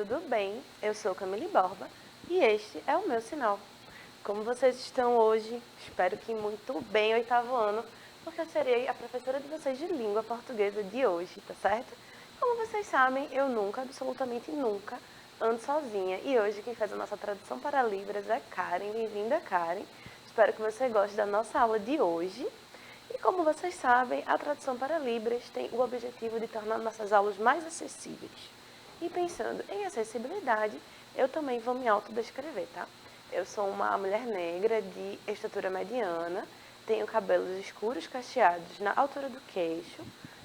tudo bem? Eu sou Camille Borba e este é o meu sinal. Como vocês estão hoje? Espero que muito bem, oitavo ano, porque eu serei a professora de vocês de língua portuguesa de hoje, tá certo? Como vocês sabem, eu nunca, absolutamente nunca, ando sozinha. E hoje quem faz a nossa tradução para Libras é Karen. Bem-vinda, Karen. Espero que você goste da nossa aula de hoje. E como vocês sabem, a tradução para Libras tem o objetivo de tornar nossas aulas mais acessíveis. E pensando em acessibilidade, eu também vou me autodescrever, tá? Eu sou uma mulher negra de estatura mediana, tenho cabelos escuros cacheados na altura do queixo,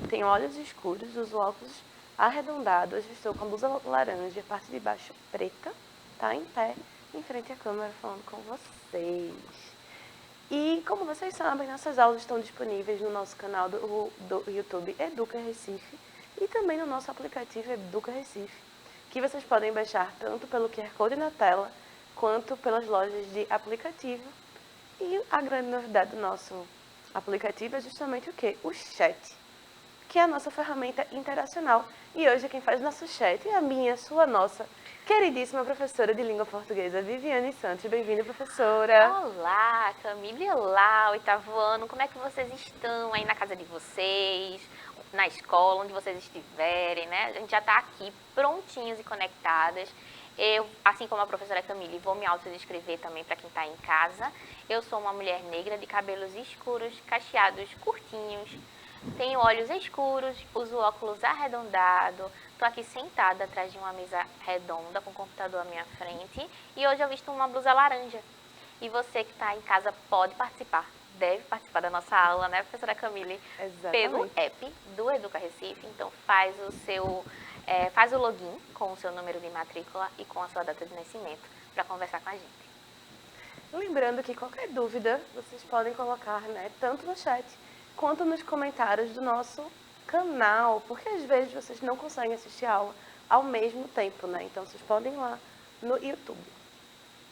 tenho olhos escuros, uso óculos arredondados, estou com a blusa laranja e a parte de baixo preta, tá? Em pé, em frente à câmera falando com vocês. E como vocês sabem, nossas aulas estão disponíveis no nosso canal do YouTube Educa Recife e também no nosso aplicativo Educa Recife, que vocês podem baixar tanto pelo QR Code na tela, quanto pelas lojas de aplicativo. E a grande novidade do nosso aplicativo é justamente o quê? O chat, que é a nossa ferramenta interacional. E hoje quem faz nosso chat é a minha, sua, nossa queridíssima professora de língua portuguesa, Viviane Santos. Bem-vinda, professora! Olá, Camille, olá, oitavo ano, como é que vocês estão aí na casa de vocês, na escola, onde vocês estiverem, né? A gente já está aqui prontinhos e conectadas. Eu, assim como a professora Camille, vou me autodescrever também para quem está em casa. Eu sou uma mulher negra de cabelos escuros, cacheados, curtinhos. Tenho olhos escuros, uso óculos arredondado. Estou aqui sentada atrás de uma mesa redonda com o computador à minha frente. E hoje eu visto uma blusa laranja. E você que está em casa pode participar, deve participar da nossa aula, né, professora Camille? Pelo Exatamente. app do Educa Recife. Então faz o login com o seu número de matrícula e com a sua data de nascimento para conversar com a gente. Lembrando que qualquer dúvida vocês podem colocar, né, tanto no chat quanto nos comentários do nosso canal, porque às vezes vocês não conseguem assistir a aula ao mesmo tempo, né? Então vocês podem ir lá no YouTube.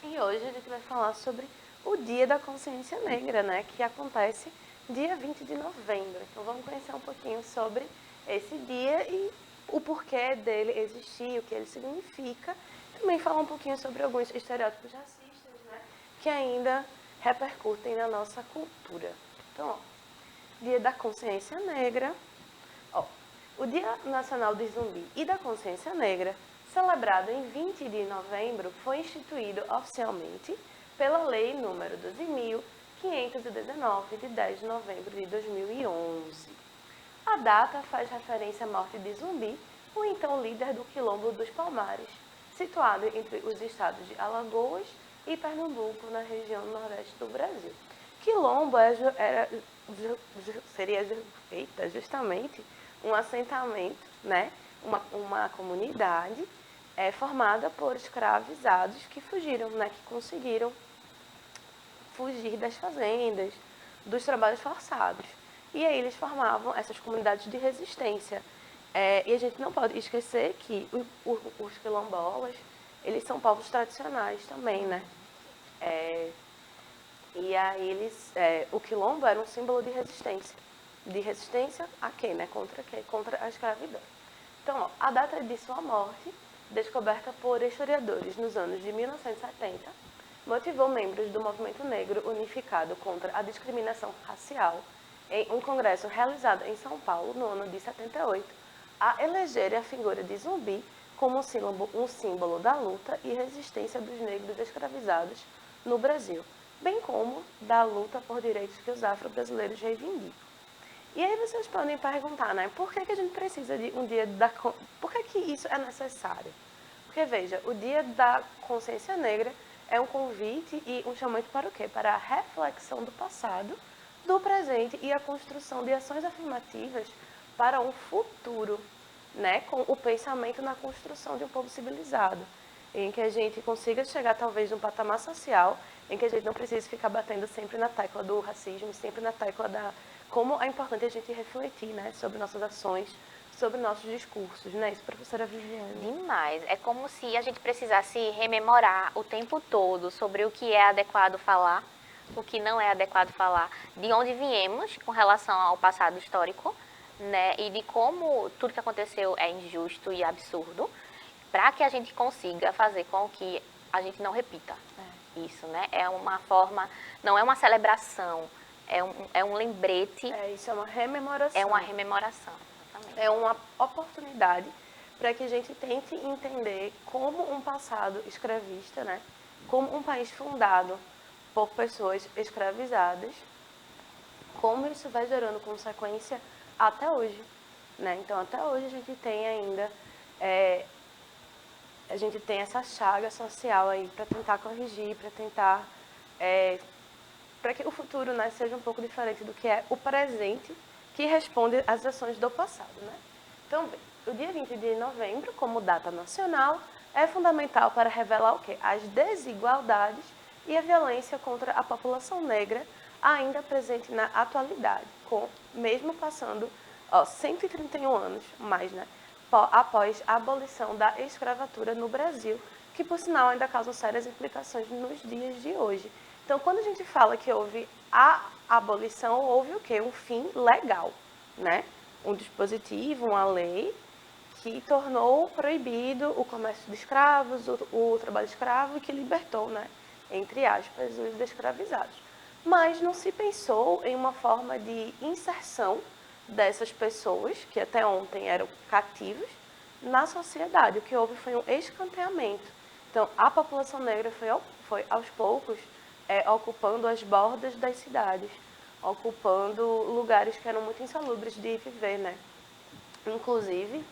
E hoje a gente vai falar sobre o Dia da Consciência Negra, né, que acontece dia 20 de novembro. Então vamos conhecer um pouquinho sobre esse dia e o porquê dele existir, o que ele significa. Também falar um pouquinho sobre alguns estereótipos racistas, né, que ainda repercutem na nossa cultura. Então, ó, Dia da Consciência Negra. Ó, o Dia Nacional do Zumbi e da Consciência Negra, celebrado em 20 de novembro, foi instituído oficialmente pela Lei nº 12.519, de 10 de novembro de 2011. A data faz referência à morte de Zumbi, o então líder do Quilombo dos Palmares, situado entre os estados de Alagoas e Pernambuco, na região nordeste do Brasil. Quilombo seria justamente um assentamento, né? uma comunidade formada por escravizados que fugiram, né? Que conseguiram fugir das fazendas, dos trabalhos forçados. E aí eles formavam essas comunidades de resistência. E a gente não pode esquecer que os quilombolas, eles são povos tradicionais também, né? E aí o quilombo era um símbolo de resistência. De resistência a quê, né? Contra quê? Contra a escravidão. Então, ó, a data de sua morte, descoberta por historiadores nos anos de 1970, motivou membros do movimento negro unificado contra a discriminação racial em um congresso realizado em São Paulo no ano de 78, a eleger a figura de Zumbi como um símbolo da luta e resistência dos negros escravizados no Brasil, bem como da luta por direitos que os afro-brasileiros reivindicam. E aí vocês podem perguntar, né, por que a gente precisa de um dia da... Por que isso é necessário? Porque, veja, o Dia da Consciência Negra é um convite e um chamamento para o quê? Para a reflexão do passado, do presente e a construção de ações afirmativas para um futuro, né, com o pensamento na construção de um povo civilizado, em que a gente consiga chegar talvez num patamar social em que a gente não precise ficar batendo sempre na tecla do racismo, sempre na tecla da... Como é importante a gente refletir, né, sobre nossas ações, sobre nossos discursos, né? Isso, professora Viviane. Demais. É como se a gente precisasse rememorar o tempo todo sobre o que é adequado falar, o que não é adequado falar, de onde viemos com relação ao passado histórico, né? E de como tudo que aconteceu é injusto e absurdo. para que a gente consiga fazer com que a gente não repita isso, né? É uma forma, não é uma celebração, é um lembrete. Isso é uma rememoração. É uma rememoração, exatamente. É uma oportunidade para que a gente tente entender como um passado escravista, né? Como um país fundado por pessoas escravizadas, como isso vai gerando consequência até hoje, né? Então, até hoje a gente tem ainda, a gente tem essa chaga social aí para tentar corrigir, para tentar, para que o futuro, né, seja um pouco diferente do que é o presente, que responde às ações do passado, né? Então, bem, o dia 20 de novembro, como data nacional, é fundamental para revelar o quê? As desigualdades e a violência contra a população negra ainda presente na atualidade, mesmo passando 131 anos mais, né, após a abolição da escravatura no Brasil, que, por sinal, ainda causa sérias implicações nos dias de hoje. Então, quando a gente fala que houve a abolição, houve o quê? Um fim legal, né? Um dispositivo, uma lei que tornou proibido o comércio de escravos, o trabalho escravo e que libertou, né, entre aspas, os escravizados. Mas não se pensou em uma forma de inserção dessas pessoas, que até ontem eram cativos, na sociedade. O que houve foi um escanteamento. Então, a população negra foi aos poucos, ocupando as bordas das cidades, ocupando lugares que eram muito insalubres de viver, né? Inclusive,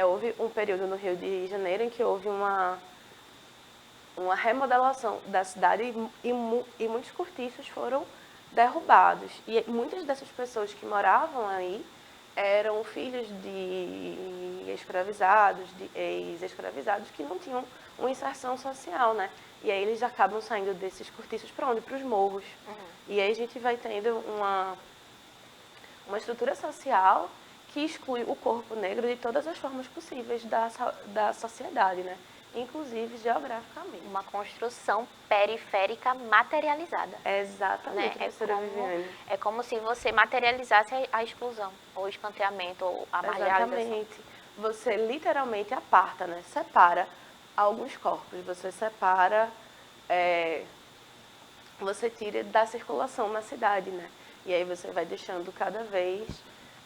houve um período no Rio de Janeiro em que houve uma remodelação da cidade e muitos cortiços foram derrubados. E muitas dessas pessoas que moravam aí eram filhos de escravizados, de ex-escravizados, que não tinham uma inserção social, né? E aí eles acabam saindo desses cortiços para onde? Para os morros. E aí a gente vai tendo uma estrutura social que exclui o corpo negro de todas as formas possíveis da sociedade, né? Inclusive geograficamente. Uma construção periférica materializada. Exatamente, né? professora Viviane. É como se você materializasse a exclusão, ou o escanteamento, ou a marginalização. Exatamente. Você literalmente aparta, né? Separa alguns corpos. Você separa, você tira da circulação na cidade, né? E aí você vai deixando cada vez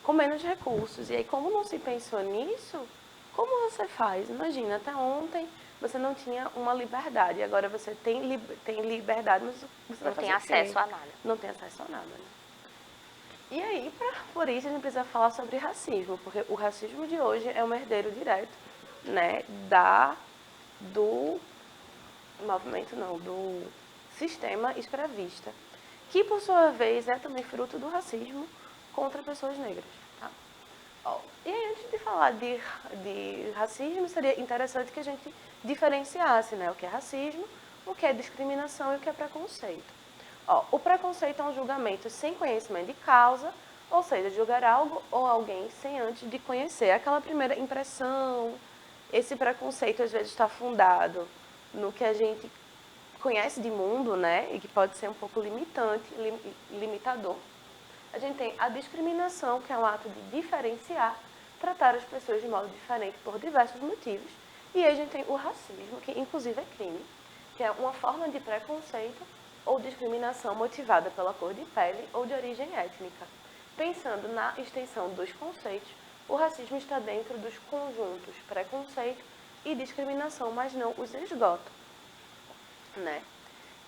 com menos recursos. E aí, como não se pensou nisso, como você faz? Imagina, até ontem você não tinha uma liberdade. Agora você tem liberdade, mas você não tem acesso a nada. Não tem acesso a nada, né? E aí, por isso, a gente precisa falar sobre racismo, porque o racismo de hoje é um herdeiro direto, né, do movimento, não, do sistema escravista, que, por sua vez, é também fruto do racismo contra pessoas negras. Tá? E aí, antes de falar de racismo, seria interessante que a gente diferenciasse, né, o que é racismo, o que é discriminação e o que é preconceito. O preconceito é um julgamento sem conhecimento de causa, ou seja, julgar algo ou alguém sem antes de conhecer. Aquela primeira impressão, esse preconceito às vezes está fundado no que a gente conhece de mundo, né, e que pode ser um pouco limitador. A gente tem a discriminação, que é um ato de diferenciar, tratar as pessoas de modo diferente por diversos motivos. E aí a gente tem o racismo, que inclusive é crime, que é uma forma de preconceito ou discriminação motivada pela cor de pele ou de origem étnica. Pensando na extensão dos conceitos, o racismo está dentro dos conjuntos preconceito e discriminação, mas não os esgota, né?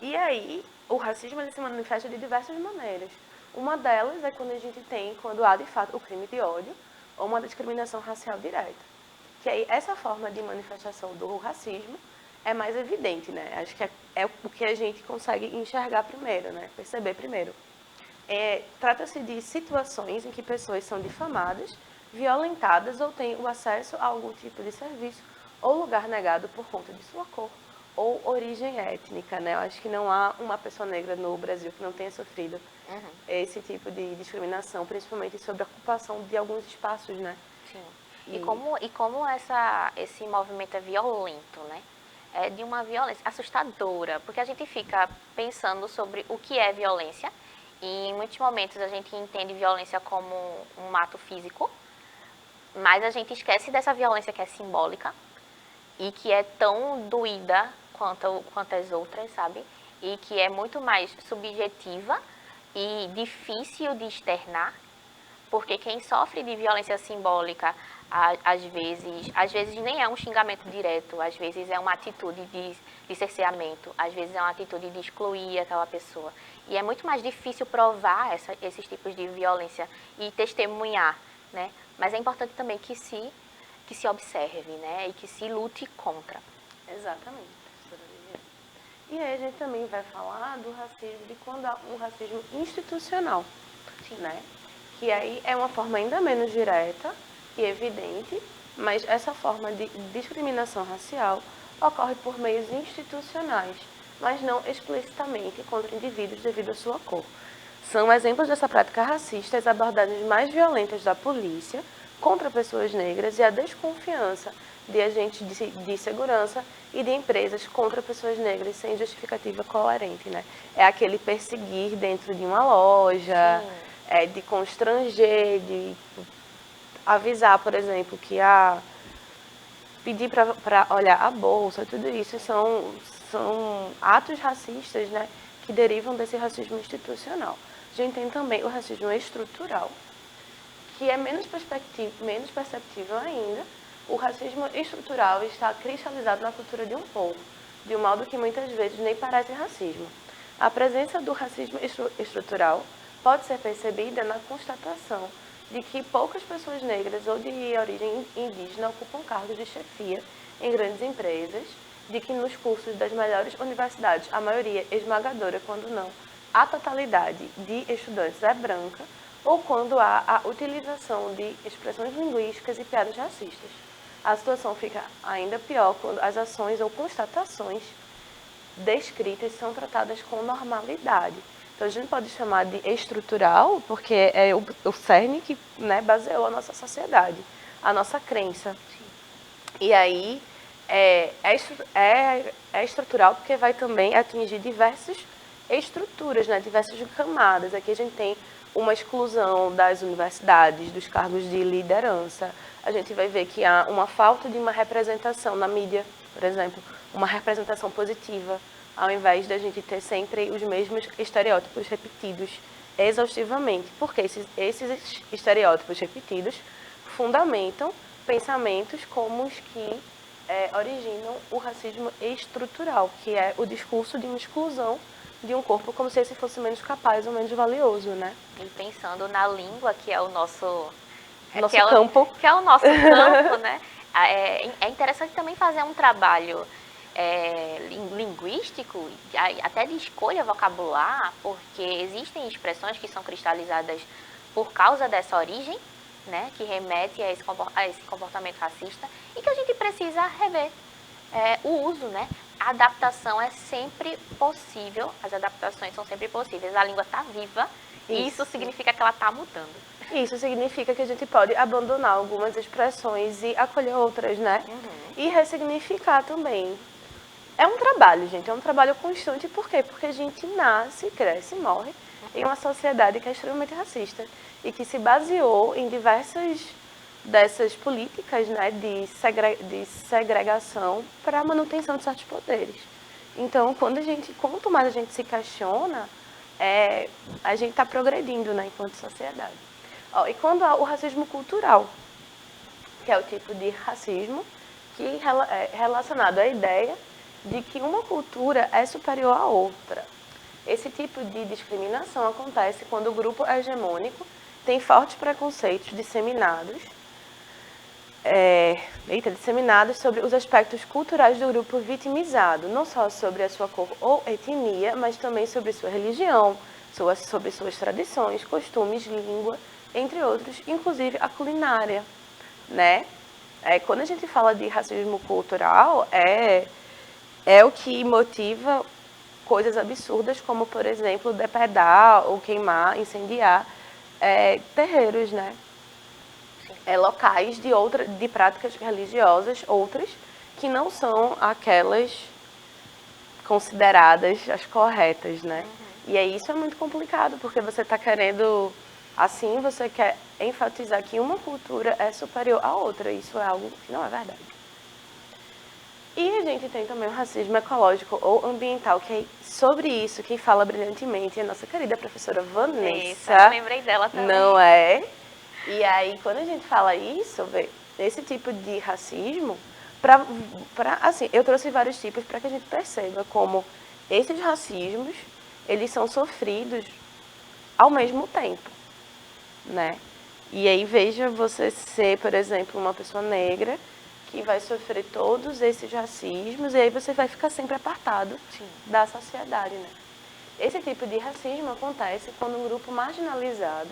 E aí, o racismo ele se manifesta de diversas maneiras. Uma delas é quando há de fato o crime de ódio ou uma discriminação racial direta. Que aí essa forma de manifestação do racismo é mais evidente, né? Acho que é o que a gente consegue enxergar primeiro, né? Perceber primeiro. Trata-se de situações em que pessoas são difamadas, violentadas ou têm o acesso a algum tipo de serviço ou lugar negado por conta de sua cor ou origem étnica, né? Eu acho que não há uma pessoa negra no Brasil que não tenha sofrido esse tipo de discriminação, principalmente sobre a ocupação de alguns espaços, né? Sim. E como esse movimento é violento, né? É de uma violência assustadora, porque a gente fica pensando sobre o que é violência, e em muitos momentos a gente entende violência como um ato físico, mas a gente esquece dessa violência que é simbólica, e que é tão doída quanto as outras, sabe? E que é muito mais subjetiva e difícil de externar, porque quem sofre de violência simbólica, às vezes nem é um xingamento direto, às vezes é uma atitude de cerceamento, às vezes é uma atitude de excluir aquela pessoa. E é muito mais difícil provar esses tipos de violência e testemunhar, né? Mas é importante também que se observe, né? E que se lute contra. Exatamente, professora Viviane. E aí a gente também vai falar do racismo, de quando há um racismo institucional, Sim. né? Que aí é uma forma ainda menos direta e evidente, mas essa forma de discriminação racial ocorre por meios institucionais, mas não explicitamente contra indivíduos devido à sua cor. São exemplos dessa prática racista as abordagens mais violentas da polícia contra pessoas negras e a desconfiança de agentes de segurança e de empresas contra pessoas negras sem justificativa coerente, né? É aquele perseguir dentro de uma loja, de constranger, de avisar, por exemplo, que pedir para olhar a bolsa, tudo isso são atos racistas, né, que derivam desse racismo institucional. A gente tem também o racismo estrutural, que é menos perceptível ainda. O racismo estrutural está cristalizado na cultura de um povo, de um modo que muitas vezes nem parece racismo. A presença do racismo estrutural pode ser percebida na constatação de que poucas pessoas negras ou de origem indígena ocupam cargos de chefia em grandes empresas, de que nos cursos das melhores universidades, a maioria esmagadora, quando não a totalidade de estudantes é branca, ou quando há a utilização de expressões linguísticas e piadas racistas. A situação fica ainda pior quando as ações ou constatações descritas são tratadas com normalidade. Então, a gente pode chamar de estrutural, porque é o cerne que, né, baseou a nossa sociedade, a nossa crença. E aí, é estrutural porque vai também atingir diversas estruturas, né, diversas camadas. Aqui a gente tem uma exclusão das universidades, dos cargos de liderança. A gente vai ver que há uma falta de uma representação na mídia, por exemplo, uma representação positiva, ao invés da gente ter sempre os mesmos estereótipos repetidos exaustivamente, porque esses estereótipos repetidos fundamentam pensamentos como os que originam o racismo estrutural, que é o discurso de uma exclusão de um corpo como se esse fosse menos capaz ou menos valioso, né? E pensando na língua, que é o nosso campo. Que é o nosso campo, né? É interessante também fazer um trabalho linguístico, até de escolha vocabular, porque existem expressões que são cristalizadas por causa dessa origem, né, que remete a esse comportamento racista, e que a gente precisa rever o uso, né? A adaptação é sempre possível, as adaptações são sempre possíveis, a língua está viva, e isso significa que ela está mudando. Isso significa que a gente pode abandonar algumas expressões e acolher outras, né? E ressignificar também. É um trabalho, gente, é um trabalho constante. Por quê? Porque a gente nasce, cresce e morre em uma sociedade que é extremamente racista e que se baseou em diversas dessas políticas, né, de segregação para a manutenção de certos poderes. Então, quanto mais a gente se questiona, a gente está progredindo, né, enquanto sociedade. E quando há o racismo cultural, que é o tipo de racismo que é relacionado à ideia de que uma cultura é superior à outra. Esse tipo de discriminação acontece quando o grupo hegemônico tem fortes preconceitos disseminados sobre os aspectos culturais do grupo vitimizado, não só sobre a sua cor ou etnia, mas também sobre sua religião, sobre suas tradições, costumes, língua, entre outros, inclusive a culinária, né? Quando a gente fala de racismo cultural, é o que motiva coisas absurdas, como, por exemplo, depredar ou queimar, incendiar terreiros, né? Locais de práticas religiosas, outras, que não são aquelas consideradas as corretas, né? E aí isso é muito complicado, porque você está querendo, assim, você quer enfatizar que uma cultura é superior à outra. Isso é algo que não é verdade. E a gente tem também o racismo ecológico ou ambiental, que é sobre isso quem fala brilhantemente é a nossa querida professora Vanessa. Eu lembrei dela também. Não é? E aí, quando a gente fala isso, vê, esse tipo de racismo, assim, eu trouxe vários tipos para que a gente perceba como esses racismos, eles são sofridos ao mesmo tempo, né? E aí, veja você ser, por exemplo, uma pessoa negra que vai sofrer todos esses racismos e aí você vai ficar sempre apartado da sociedade, né? Esse tipo de racismo acontece quando um grupo marginalizado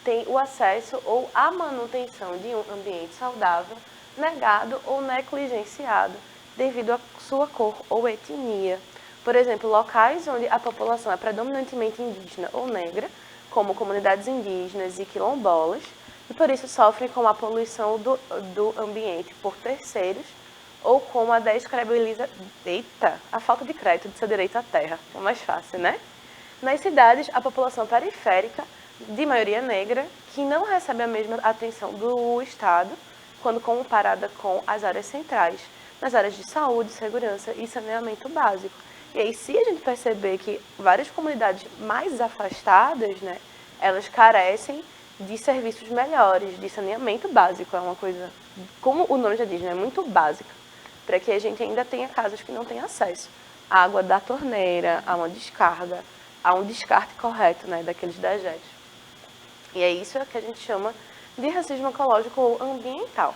tem o acesso ou a manutenção de um ambiente saudável negado ou negligenciado devido à sua cor ou etnia. Por exemplo, locais onde a população é predominantemente indígena ou negra, como comunidades indígenas e quilombolas, e por isso sofrem com a poluição do ambiente por terceiros ou com a a falta de crédito de seu direito à terra. É mais fácil, né? Nas cidades, a população periférica, de maioria negra, que não recebe a mesma atenção do Estado quando comparada com as áreas centrais, nas áreas de saúde, segurança e saneamento básico. E aí, se a gente perceber que várias comunidades mais afastadas, né, elas carecem de serviços melhores, de saneamento básico, é uma coisa, como o nome já diz, né, muito básica, para que a gente ainda tenha casas que não têm acesso à água da torneira, a uma descarga, a um descarte correto, né, daqueles dejetos. E é isso que a gente chama de racismo ecológico ou ambiental.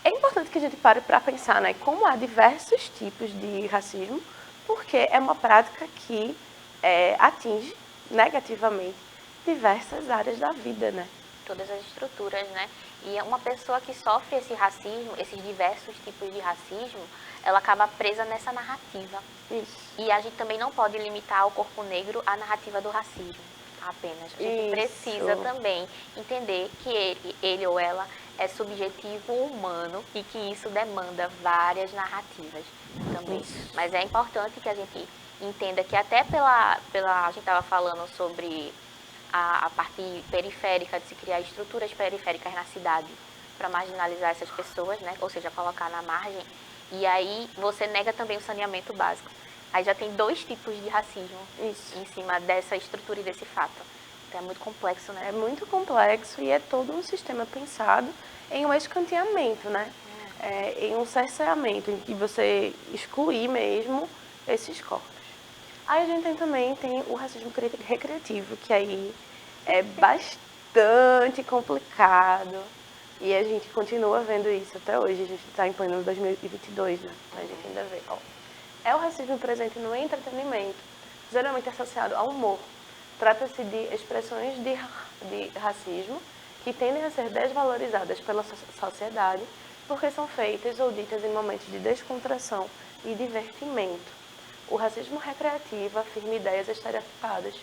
É importante que a gente pare para pensar, né, como há diversos tipos de racismo, porque é uma prática que atinge negativamente diversas áreas da vida, né? Todas as estruturas, né? E uma pessoa que sofre esse racismo, esses diversos tipos de racismo, ela acaba presa nessa narrativa. Isso. E a gente também não pode limitar ao corpo negro a narrativa do racismo apenas. A gente precisa também entender que ele ou ela é subjetivo humano e que isso demanda várias narrativas também. Isso. Mas é importante que a gente entenda que até a gente estava falando sobre a parte periférica, de se criar estruturas periféricas na cidade para marginalizar essas pessoas, né? Ou seja, colocar na margem. E aí você nega também o saneamento básico. Aí já tem dois tipos de racismo em cima dessa estrutura e desse fato. Então é muito complexo, né? É muito complexo e é todo um sistema pensado em um escanteamento, né? Em um cerceamento, em que você excluir mesmo esses corpos. Aí a gente também tem o racismo recreativo, que aí é bastante complicado e a gente continua vendo isso até hoje. A gente está em pleno 2022, né? A gente ainda vê. Ó. É o racismo presente no entretenimento, geralmente associado ao humor. Trata-se de expressões de racismo que tendem a ser desvalorizadas pela sociedade porque são feitas ou ditas em momentos de descontração e divertimento. O racismo recreativo afirma ideias estereotipadas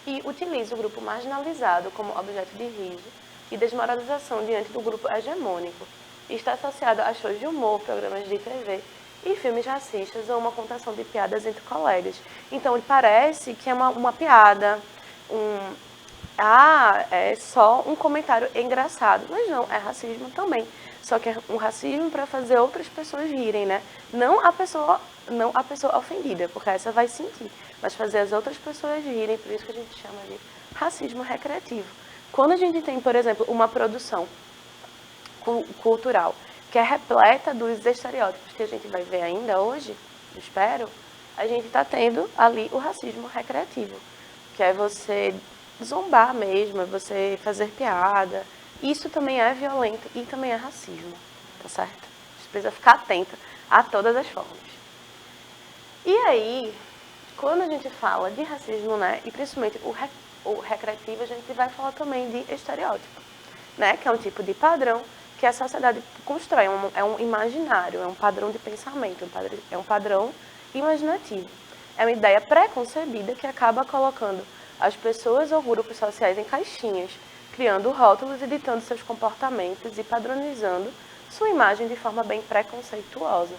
e utiliza o grupo marginalizado como objeto de riso e desmoralização diante do grupo hegemônico. Está associado a shows de humor, programas de TV e filmes racistas ou uma contação de piadas entre colegas. Então, parece que é uma piada, é só um comentário engraçado. Mas não, é racismo também. Só que é um racismo para fazer outras pessoas rirem, né? Não a pessoa ofendida, porque essa vai sentir, mas fazer as outras pessoas rirem, por isso que a gente chama de racismo recreativo. Quando a gente tem, por exemplo, uma produção cultural que é repleta dos estereótipos que a gente vai ver ainda hoje, espero, a gente está tendo ali o racismo recreativo, que é você zombar mesmo, é você fazer piada. Isso também é violento e também é racismo, tá certo? A gente precisa ficar atenta a todas as formas. E aí, quando a gente fala de racismo, né, e principalmente o recreativo, a gente vai falar também de estereótipo, né, que é um tipo de padrão que a sociedade constrói, é um imaginário, é um padrão de pensamento, é um padrão imaginativo. É uma ideia pré-concebida que acaba colocando as pessoas ou grupos sociais em caixinhas, criando rótulos e ditando seus comportamentos e padronizando sua imagem de forma bem preconceituosa.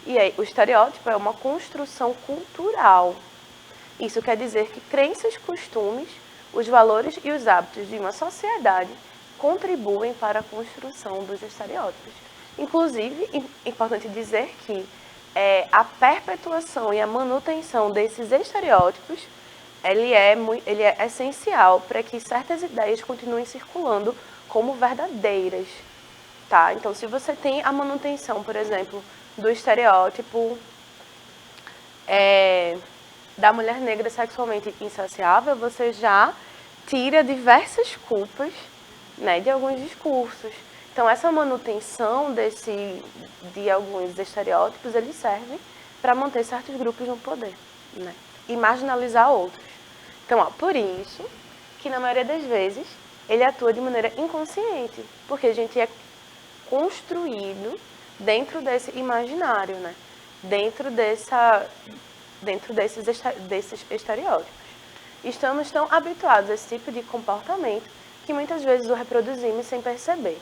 E aí, o estereótipo é uma construção cultural. Isso quer dizer que crenças, costumes, os valores e os hábitos de uma sociedade contribuem para a construção dos estereótipos. Inclusive, é importante dizer que a perpetuação e a manutenção desses estereótipos, ele é essencial para que certas ideias continuem circulando como verdadeiras, tá? Então, se você tem a manutenção, por exemplo, do estereótipo da mulher negra sexualmente insaciável, você já tira diversas culpas, né, de alguns discursos. Então, essa manutenção de alguns estereótipos, eles servem para manter certos grupos no poder, né, e marginalizar outros. Então, por isso que, na maioria das vezes, ele atua de maneira inconsciente, porque a gente é construído dentro desse imaginário, né, dentro desses estereótipos. Estamos tão habituados a esse tipo de comportamento que muitas vezes o reproduzimos sem perceber.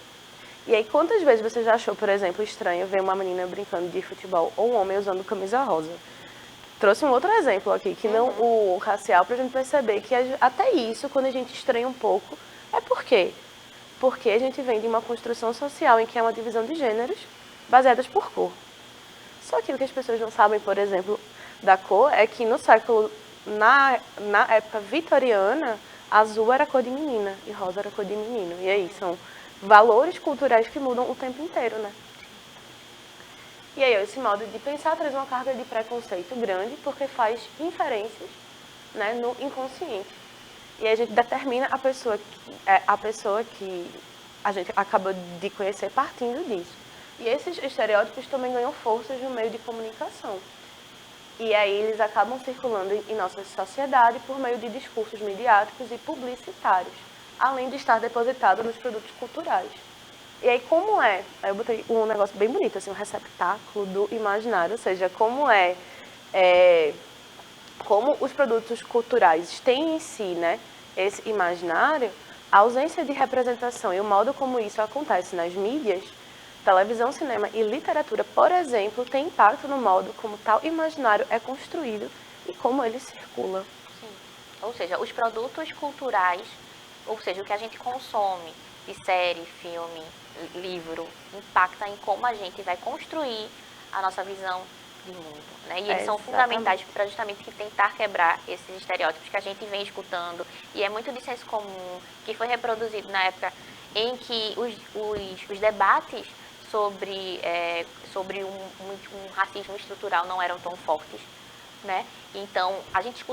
E aí, quantas vezes você já achou, por exemplo, estranho ver uma menina brincando de futebol ou um homem usando camisa rosa? Trouxe um outro exemplo aqui, que não o racial, para a gente perceber que até isso, quando a gente estranha um pouco, é por quê? Porque a gente vem de uma construção social em que é uma divisão de gêneros baseadas por cor. Só que o que as pessoas não sabem, por exemplo, da cor, é que na época vitoriana, azul era cor de menina e rosa era cor de menino. E aí, são valores culturais que mudam o tempo inteiro, né? E aí, esse modo de pensar traz uma carga de preconceito grande, porque faz inferências, né, no inconsciente. E aí a gente determina a pessoa que a gente acaba de conhecer partindo disso. E esses estereótipos também ganham forças no meio de comunicação. E aí eles acabam circulando em nossa sociedade por meio de discursos midiáticos e publicitários, além de estar depositado nos produtos culturais. E aí como é? Aí eu botei um negócio bem bonito, assim, um receptáculo do imaginário, ou seja, como os produtos culturais têm em si, né, esse imaginário, a ausência de representação e o modo como isso acontece nas mídias, televisão, cinema e literatura, por exemplo, tem impacto no modo como tal imaginário é construído e como ele circula. Sim. Ou seja, os produtos culturais, ou seja, o que a gente consome de série, filme, livro, impacta em como a gente vai construir a nossa visão de mundo, né? E eles são fundamentais para justamente tentar quebrar esses estereótipos que a gente vem escutando, e é muito de senso comum, que foi reproduzido na época em que os debates sobre um racismo estrutural não eram tão fortes, né? Então, a gente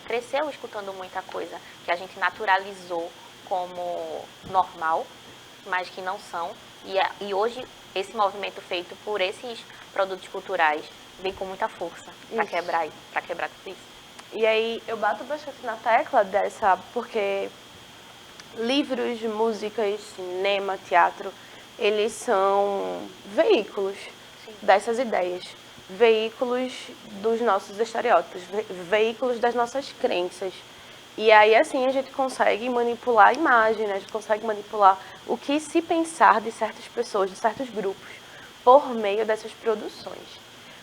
cresceu escutando muita coisa que a gente naturalizou como normal, mas que não são. E hoje, esse movimento feito por esses produtos culturais vem com muita força para quebrar tudo isso. E aí, eu bato bastante na tecla porque livros, músicas, cinema, teatro, eles são veículos dessas ideias, veículos dos nossos estereótipos, veículos das nossas crenças. E aí, assim, a gente consegue manipular a imagem, né? A gente consegue manipular o que se pensar de certas pessoas, de certos grupos, por meio dessas produções.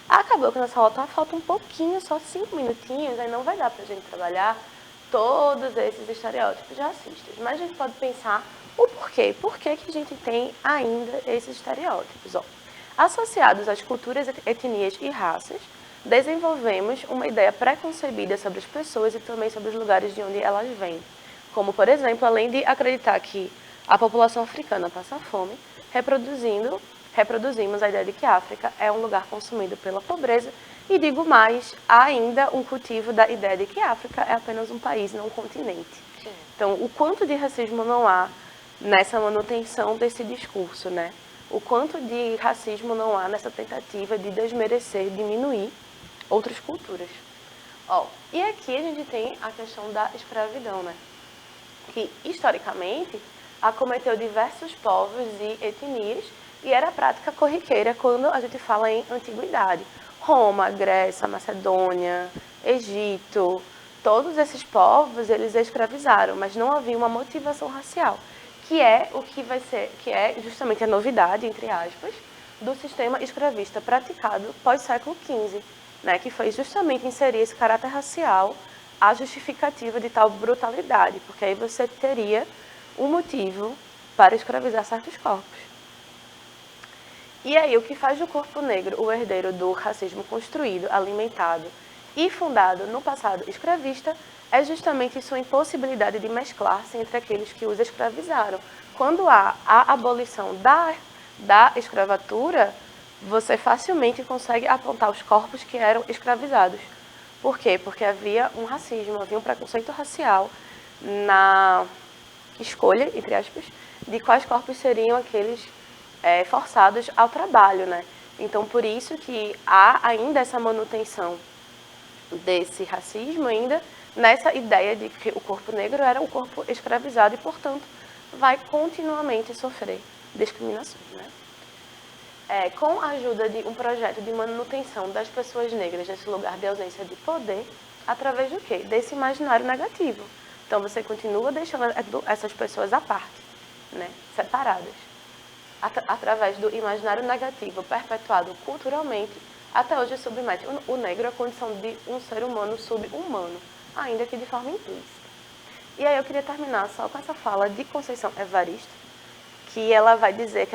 Acabou que nessa aula falta um pouquinho, só 5 minutinhos, aí não vai dar pra gente trabalhar todos esses estereótipos racistas. Mas a gente pode pensar o porquê. Por que a gente tem ainda esses estereótipos? Associados às culturas, etnias e raças, desenvolvemos uma ideia pré-concebida sobre as pessoas e também sobre os lugares de onde elas vêm. Como, por exemplo, além de acreditar que a população africana passa fome, reproduzimos a ideia de que a África é um lugar consumido pela pobreza e, digo mais, há ainda um cultivo da ideia de que a África é apenas um país, não um continente. Sim. Então, o quanto de racismo não há nessa manutenção desse discurso, né? O quanto de racismo não há nessa tentativa de desmerecer, diminuir outras culturas. E aqui a gente tem a questão da escravidão, né? Que, historicamente, acometeu diversos povos e etnias e era prática corriqueira quando a gente fala em antiguidade. Roma, Grécia, Macedônia, Egito, todos esses povos, eles escravizaram, mas não havia uma motivação racial, que é justamente a novidade, entre aspas, do sistema escravista praticado pós-século XV, né, que foi justamente inserir esse caráter racial à justificativa de tal brutalidade, porque aí você teria um motivo para escravizar certos corpos. E aí, o que faz do corpo negro o herdeiro do racismo construído, alimentado e fundado no passado escravista é justamente sua impossibilidade de mesclar-se entre aqueles que os escravizaram. Quando há a abolição da escravatura, você facilmente consegue apontar os corpos que eram escravizados. Por quê? Porque havia um racismo, havia um preconceito racial na escolha, entre aspas, de quais corpos seriam aqueles forçados ao trabalho, né? Então, por isso que há ainda essa manutenção desse racismo ainda nessa ideia de que o corpo negro era um corpo escravizado e, portanto, vai continuamente sofrer discriminações, né? Com a ajuda de um projeto de manutenção das pessoas negras nesse lugar de ausência de poder, através do quê? Desse imaginário negativo. Então, você continua deixando essas pessoas à parte, né? Separadas. Através do imaginário negativo perpetuado culturalmente, até hoje submete o negro à condição de um ser humano sub-humano, ainda que de forma implícita. E aí eu queria terminar só com essa fala de Conceição Evaristo, que ela vai dizer, que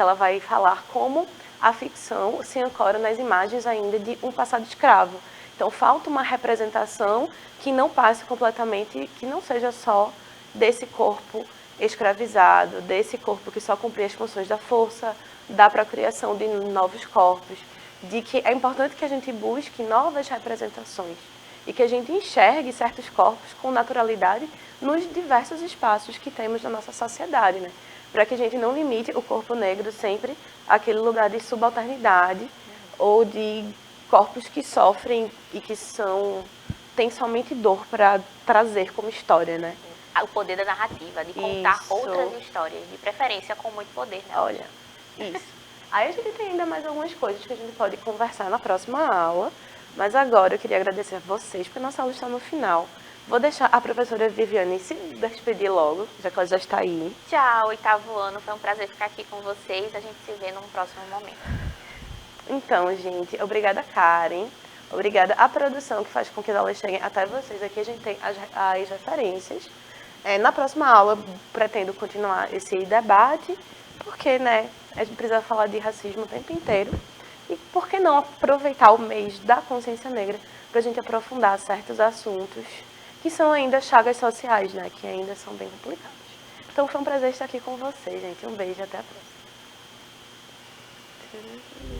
ela vai falar como a ficção se ancora nas imagens ainda de um passado escravo. Então falta uma representação que não passe completamente, que não seja só desse corpo escravizado, desse corpo que só cumpria as funções da força, da procriação de novos corpos, de que é importante que a gente busque novas representações e que a gente enxergue certos corpos com naturalidade nos diversos espaços que temos na nossa sociedade, né? Para que a gente não limite o corpo negro sempre àquele lugar de subalternidade ou de corpos que sofrem e que têm somente dor para trazer como história, né? O poder da narrativa, de contar Isso. outras histórias, de preferência com muito poder, né? Olha, isso. Aí a gente tem ainda mais algumas coisas que a gente pode conversar na próxima aula, mas agora eu queria agradecer a vocês, porque a nossa aula está no final. Vou deixar a professora Viviane se despedir logo, já que ela já está aí. Tchau, oitavo ano. Foi um prazer ficar aqui com vocês. A gente se vê num próximo momento. Então, gente, obrigada, Karen. Obrigada à produção que faz com que as aulas cheguem até vocês. Aqui a gente tem as referências. Na próxima aula, pretendo continuar esse debate, porque, né, a gente precisa falar de racismo o tempo inteiro. E por que não aproveitar o mês da consciência negra para a gente aprofundar certos assuntos que são ainda chagas sociais, né, que ainda são bem complicados. Então foi um prazer estar aqui com vocês, gente. Um beijo e até a próxima.